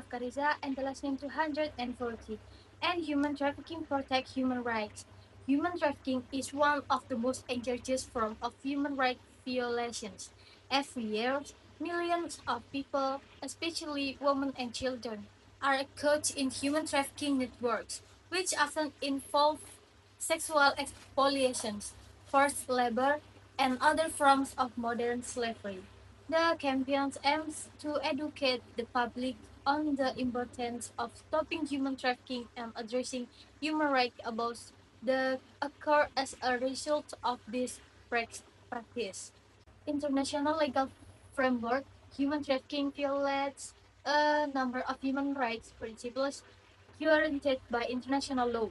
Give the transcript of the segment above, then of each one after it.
of Kariza, and the last name 240. And human trafficking protect human rights. Human trafficking is one of the most egregious forms of human rights violations. Every year, millions of people, especially women and children, are caught in human trafficking networks, which often involve sexual exploitations, forced labor, and other forms of modern slavery. The campaign aims to educate the public on the importance of stopping human trafficking and addressing human rights abuses that occur as a result of this practice. International legal framework, human trafficking violates a number of human rights principles guaranteed by international law.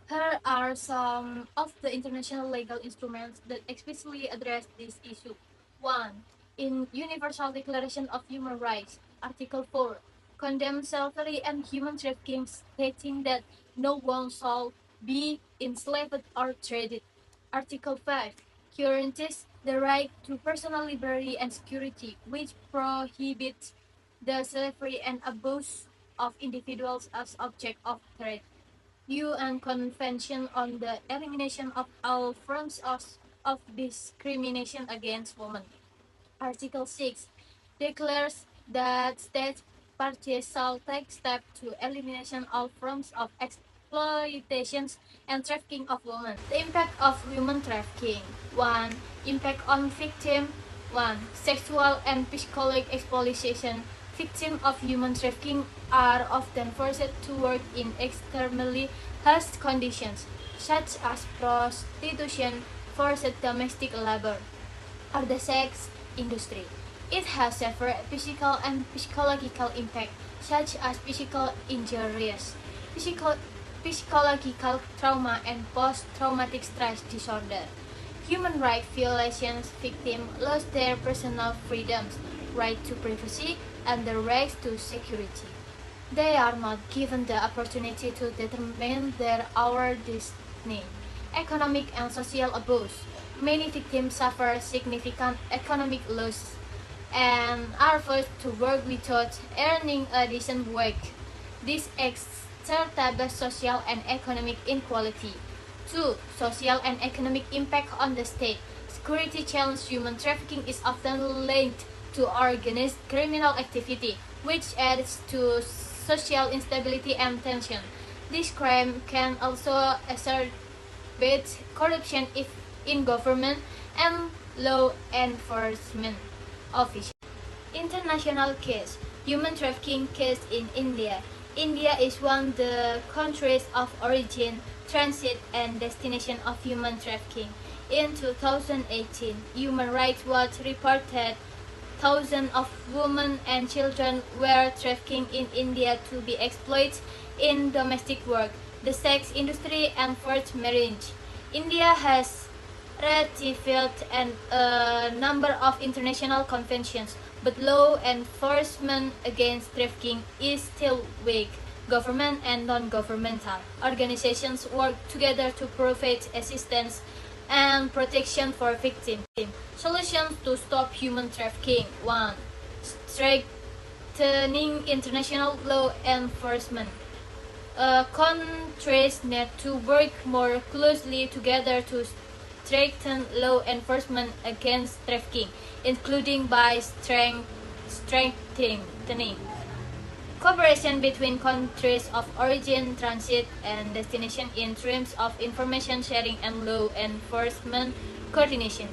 Here are some of the international legal instruments that explicitly address this issue. 1. In Universal Declaration of Human Rights, Article 4, condemns slavery and human trafficking, stating that no one shall be enslaved or traded. Article 5 guarantees the right to personal liberty and security, which prohibits the slavery and abuse of individuals as object of trade. UN Convention on the Elimination of All Forms of Discrimination Against Women. Article 6 declares that state parties shall take steps to elimination all forms of exploitation and trafficking of women. The impact of human trafficking. 1. Impact on victim. 1. Sexual and psychological exploitation. Victims of human trafficking are often forced to work in extremely harsh conditions, such as prostitution, forced domestic labor, or the sex industry. It has several physical and psychological impacts, such as physical injuries, psychological trauma, and post-traumatic stress disorder. Human rights violations victims lose their personal freedoms, right to privacy, and the right to security. They are not given the opportunity to determine their our destiny. Economic and social abuse. Many victims suffer significant economic loss and are forced to work without earning a decent wage. This exacerbates social and economic inequality. 2. Social and economic impact on the state. Security challenge. Human trafficking is often linked to organized criminal activity, which adds to social instability and tension. This crime can also exacerbate corruption if in government and law enforcement officials. International case. Human trafficking case in India. India is one of the countries of origin, transit, and destination of human trafficking. In 2018, Human Rights Watch reported thousands of women and children were trafficked in India to be exploited in domestic work, the sex industry, and forced marriage. India has ratified a number of international conventions, but law enforcement against trafficking is still weak. Government and non-governmental organizations work together to provide assistance and protection for victims. Solutions to stop human trafficking. 1. Strengthening international law enforcement. Countries need to work more closely together to strengthen law enforcement against trafficking, including by strengthening cooperation between countries of origin, transit, and destination in terms of information sharing and law enforcement coordination.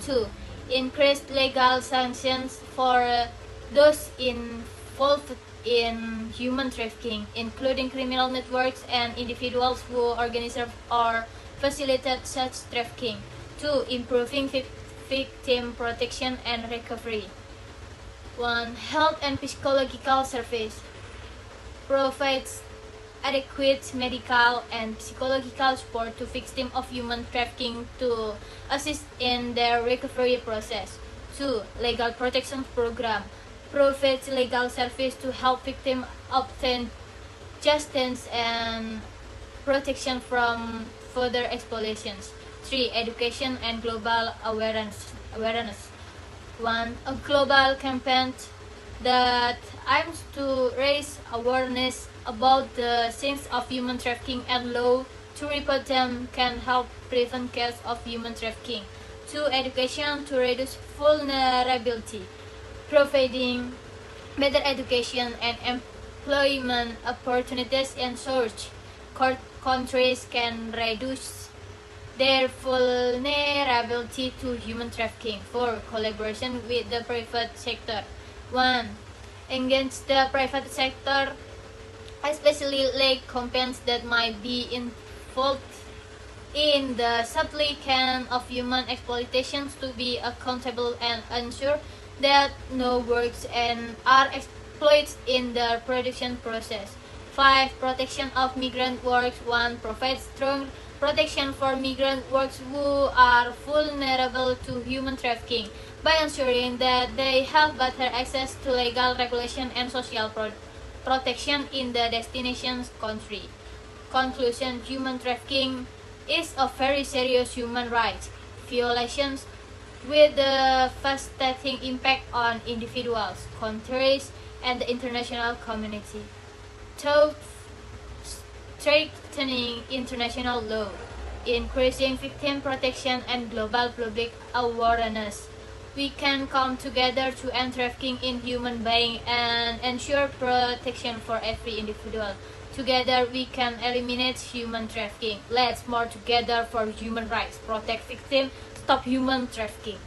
2. Increased legal sanctions for those involved in human trafficking, including criminal networks and individuals who organize or facilitate such trafficking. 2. Improving victim protection and recovery. 1. Health and psychological service provides adequate medical and psychological support to victims of human trafficking to assist in their recovery process. 2. Legal protection program provides legal service to help victims obtain justice and protection from further exploitations. 3. Education and global awareness. 1. A global campaign that aims to raise awareness about the sins of human trafficking and law to report them can help prevent cases of human trafficking. 2. Education to reduce vulnerability, providing better education and employment opportunities ensures countries can reduce their vulnerability to human trafficking. 4. Collaboration with the private sector. 1. Engage the private sector, especially like companies that might be involved in the supply chain of human exploitation to be accountable and ensure that no works and are exploited in the production process. 5. Protection of migrant workers. 1. Provides strong protection for migrant workers who are vulnerable to human trafficking by ensuring that they have better access to legal regulation and social protection in the destination country. Conclusion: human trafficking is a very serious human rights violation with a devastating impact on individuals, countries, and the international community. Through strengthening international law, increasing victim protection, and global public awareness, we can come together to end trafficking in human beings and ensure protection for every individual. Together we can eliminate human trafficking. Let's work together for human rights, protect victims, stop human trafficking.